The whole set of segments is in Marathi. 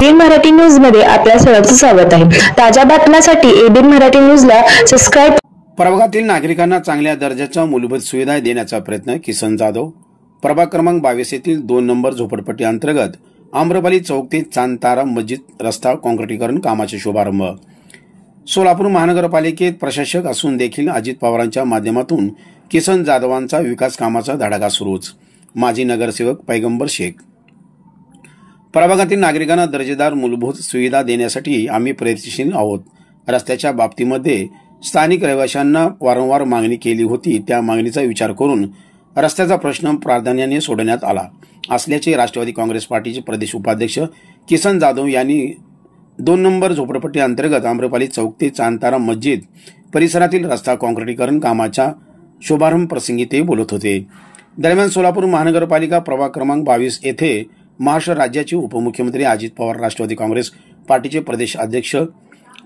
एबीएन मराठी न्यूज मध्ये आपल्या सर्वांचं स्वागत आहे। ताज्या बातम्यांसाठी एबीएन मराठी न्यूजला सबस्क्राइब। प्रभागातील नागरिकांना चांगल्या दर्जाच्या मूलभूत सुविधा देण्याचा प्रयत्न किसन जाधव। प्रभाग क्रमांक 22 येथील 2 नंबर झोपडपट्टी अंतर्गत आम्रपाली चौक ते चांदतारा मस्जिद रस्ता काँक्रिटीकरण कामाचे शुभारंभ। सोलापूर महानगरपालिकेत प्रशासक असून देखील अजित पवारांच्या माध्यमातून किसन जाधवांचा विकास कामाचा धडाका सुरूच। माजी नगरसेवक पैगंबर शेख। प्रभागातील नागरिकांना दर्जेदार मूलभूत सुविधा देण्यासाठी आम्ही प्रयत्नशील आहोत। रस्त्याच्या बाबतीमध्ये स्थानिक रहिवाशांना वारंवार मागणी केली होती, त्या मागणीचा विचार करून रस्त्याचा प्रश्न प्राधान्याने सोडवण्यात आला असल्याचे राष्ट्रवादी काँग्रेस पार्टीचे प्रदेश उपाध्यक्ष किसन जाधव यांनी 2 नंबर झोपडपट्टी अंतर्गत आम्रपाली चौक ते चांदतारा मस्जिद परिसरातील रस्ता काँक्रिटीकरण कामाच्या शुभारंभ प्रसंगी ते बोलत होते। दरम्यान सोलापूर महानगरपालिका प्रभाग क्रमांक 22 येथे महाराष्ट्र राज्याचे उपमुख्यमंत्री अजित पवार, राष्ट्रवादी काँग्रेस पार्टीचे प्रदेश अध्यक्ष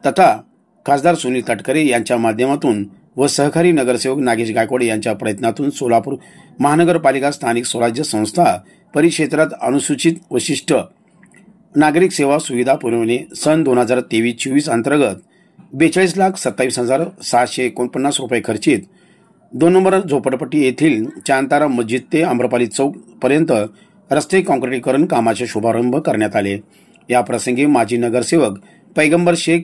तथा खासदार सुनील तटकरे यांच्या माध्यमातून व सहकारी नगरसेवक नागेश गायकवाड यांच्या प्रयत्नातून सोलापूर महानगरपालिका स्थानिक स्वराज्य संस्था परिक्षेत्रात अनुसूचित वैशिष्ट्य नागरिक सेवा सुविधा पुरवणे सन 2023-24 अंतर्गत 42,27,649 रुपये खर्चित 2 नंबर झोपडपट्टी येथील चांदतारा मस्जिद ते आम्रपाली चौक पर्यंत रस्ते काँक्रिटीकरण कामाचे शुभारंभ करण्यात आले। या प्रसंगी माजी नगरसेवक पैगंबर शेख,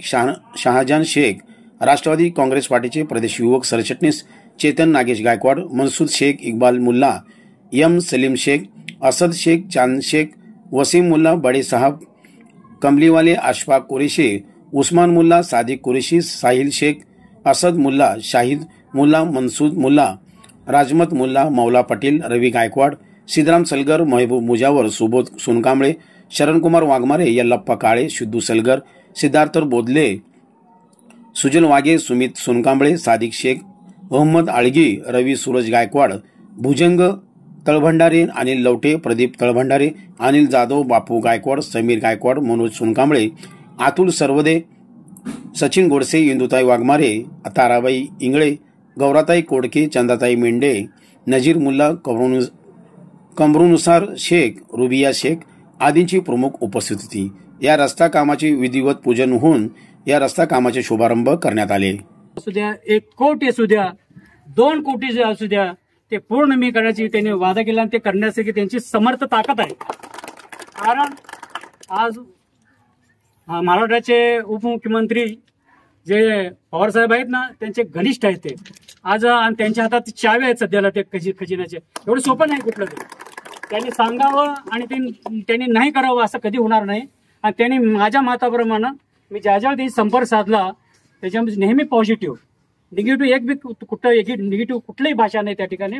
शहाजान शेख, राष्ट्रवादी काँग्रेस पार्टीचे प्रदेश युवक सरचिटणीस चेतन नागेश गायकवाड, मनसूद शेख, इक्बाल मुल्ला, एम सलीम शेख, असद शेख, चांद शेख, वसीम मुल्ला, बड़े साहब, कमलीवाले, अशफाक कुरेशी, उस्मान मुल्ला, सादिक कुरेशी, साहिल शेख, असद मुल्ला, शाहिद मुल्ला, मनसूद मुल्ला, राजमत मुल्ला, मौला पटेल, रवि गायकवाड, सिद्धराम सलगर, महबूब मुजावर, सुबोध सोनकांबळे, शरणकुमार वाघमारे, यल्लप्पा काळे, सिद्धू सलगर, सिद्धार्थ बोदले, सुजल वाघे, सुमित सोनकांबळे, सादिक शेख, मोहम्मद आळगी, रवी सूरज गायकवाड, भुजंग तळभंडारे, अनिल लवटे, प्रदीप तळभंडारे, अनिल जाधव, बापू गायकवाड, समीर गायकवाड, मनोज सोनकांबळे, अतुल सरवदे, सचिन गोडसे, इंदुताई वाघमारे, ताराबाई इंगळे, गौराताई कोडके, चंदाताई मेंढे, नजीर मुल्ला, कमरुनुसार शेख, रुबिया शेख आदींची प्रमुख उपस्थिती होती। या रस्ता कामाचे विधिवत पूजन होऊन या रस्ता कामाचे शुभारंभ करण्यात आले। 1 कोटी असू द्या, 2 कोटी असू द्या, ते पूर्ण मी करण्याची त्यांनी वादा केला आणि ते करण्यासाठी त्यांची समर्थ ताकद आहे। कारण आज महाराष्ट्राचे उपमुख्यमंत्री जे पवार साहेब आहेत ना, त्यांचे घनिष्ठ आहेत ते आज, आणि त्यांच्या हातात चावी आहेत सध्याला ते खजिन्याचे। एवढं सोपं नाही कुठलं ते, त्यांनी सांगावं आणि त्यांनी नाही करावं असं कधी होणार नाही। आणि त्यांनी माझ्या मताप्रमाणे मी ज्या त्यांनी संपर्क साधला त्याच्यामध्ये नेहमी पॉझिटिव्ह, निगेटिव्ह एक बी निगेटिव्ह कुठलीही भाषा नाही त्या ठिकाणी।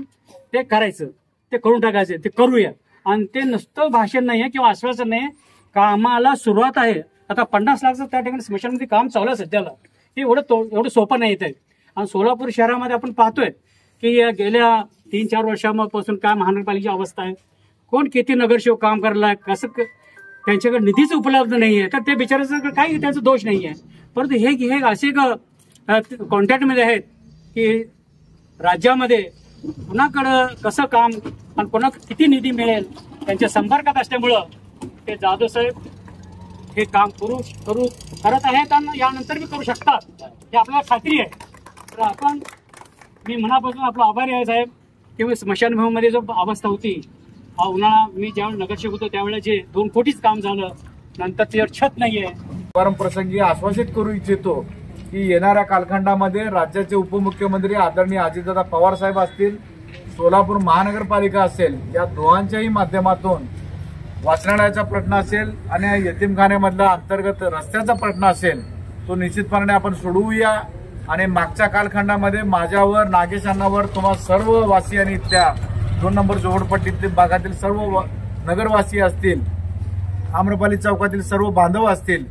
ते करायचं, ते करून टाकायचं, ते करूया। आणि ते नुसतं भाषण नाही आहे किंवा आश्वासन नाही, कामाला सुरुवात आहे। आता 50 लाखचं त्या ठिकाणी स्मशानमध्ये काम चालू आहे सध्याला। हे एवढं सोपं नाही येत आहे। आणि सोलापूर शहरामध्ये आपण पाहतोय की गेल्या 3-4 वर्षांपासून काय महानगरपालिकेची अवस्था आहे, कोण किती नगरसेवक काम करलाय, कसं त्यांच्याकडे निधीच उपलब्ध नाहीये, तर ते बिचाराचं काही त्यांचा दोष नाहीये। परंतु हे असे कॉन्टॅक्टमध्ये आहेत की राज्यामध्ये कुणाकडं कसं काम आणि कोणा किती निधी मिळेल त्यांच्या संपर्कात असल्यामुळं ते जाधव साहेब हे काम करत आहेत आणि यानंतर बी करू शकतात हे आपल्याला खात्री आहे। तर मी मनापासून आपला आभारी आहे साहेब की स्मशानभूमीमध्ये जो अवस्था होती, हा उन्हाळा मी ज्यावेळेस नगरसेवक होतो त्यावेळेस जे 2 कोटीच काम झालं, नंतर त्यावर छत नाहीये। प्रसंगी आश्वासित करू इच्छितो की येणाऱ्या कालखंडामध्ये राज्याचे उपमुख्यमंत्री आदरणीय अजितदादा पवार साहेब असतील, सोलापूर महानगरपालिका असेल, या दोघांच्याही माध्यमातून वाचनालयाचा प्रश्न असेल आणि यतीमखान्यामधला अंतर्गत रस्त्याचा प्रश्न असेल, तो निश्चितपणे आपण सोडवूया। आणि मागच्या कालखंडामध्ये माझ्यावर, नागेश अण्णावर, तुम्हा सर्व वासियांनी त्या 2 नंबर झोपडपट्टीतील भागातील सर्व नगरवासी असतील, आम्रपाली चौकातील सर्व बांधव असतील,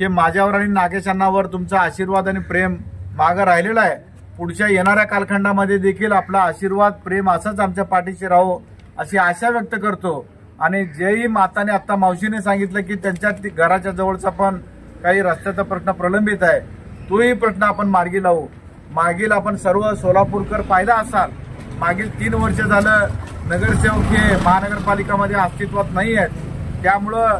हे माझ्यावर आणि नागेश अण्णावर तुमचा आशीर्वाद आणि प्रेम मागं राहिलेला आहे। पुढच्या येणाऱ्या कालखंडामध्ये देखील आपला आशीर्वाद, प्रेम असंच आमच्या पाठीशी राहो अशी आशा व्यक्त करतो। आणि जेही माताने आता मावशीने सांगितलं की त्यांच्या घराच्या जवळचा पण काही रस्त्याचा प्रश्न प्रलंबित आहे, तोही प्रश्न आपण मार्गी लावू। मागील आपण सर्व सोलापूरकर पाहिला असाल, मागील 3 वर्ष झालं नगरसेवक हे महानगरपालिकामध्ये अस्तित्वात नाही आहेत, त्यामुळं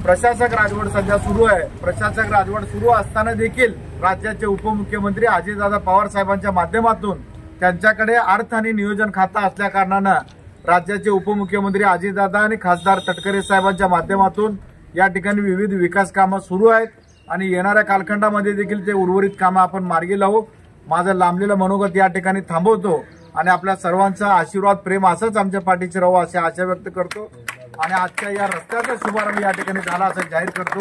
प्रशासक राजवट सध्या सुरू आहे. प्रशासक राजवट सुरू असताना देखील राज्याचे उपमुख्यमंत्री अजितदादा पवार साहेबांच्या माध्यमातून त्यांच्याकडे अर्थ आणि नियोजन खातं असल्या कारणानं राज्याचे उपमुख्यमंत्री अजितदादा आणि खासदार तटकरे साहेबांच्या माध्यमातून या ठिकाणी विविध विकास कामं सुरू आहेत आणि येणाऱ्या कालखंडामध्ये देखील ते उर्वरित कामं आपण मार्गी लावू. माझं लांबलेलं मनोगत या ठिकाणी थांबवतो आणि आपल्या सर्वांचा आशीर्वाद प्रेम असंच आमच्या पाठीशी राहू अशी आशा व्यक्त करतो आणि आजच्या या रस्त्याचा शुभारंभ या ठिकाणी झाला असं जाहीर करतो.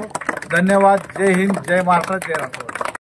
धन्यवाद. जय हिंद, जय महाराष्ट्र, जय राष्ट्र.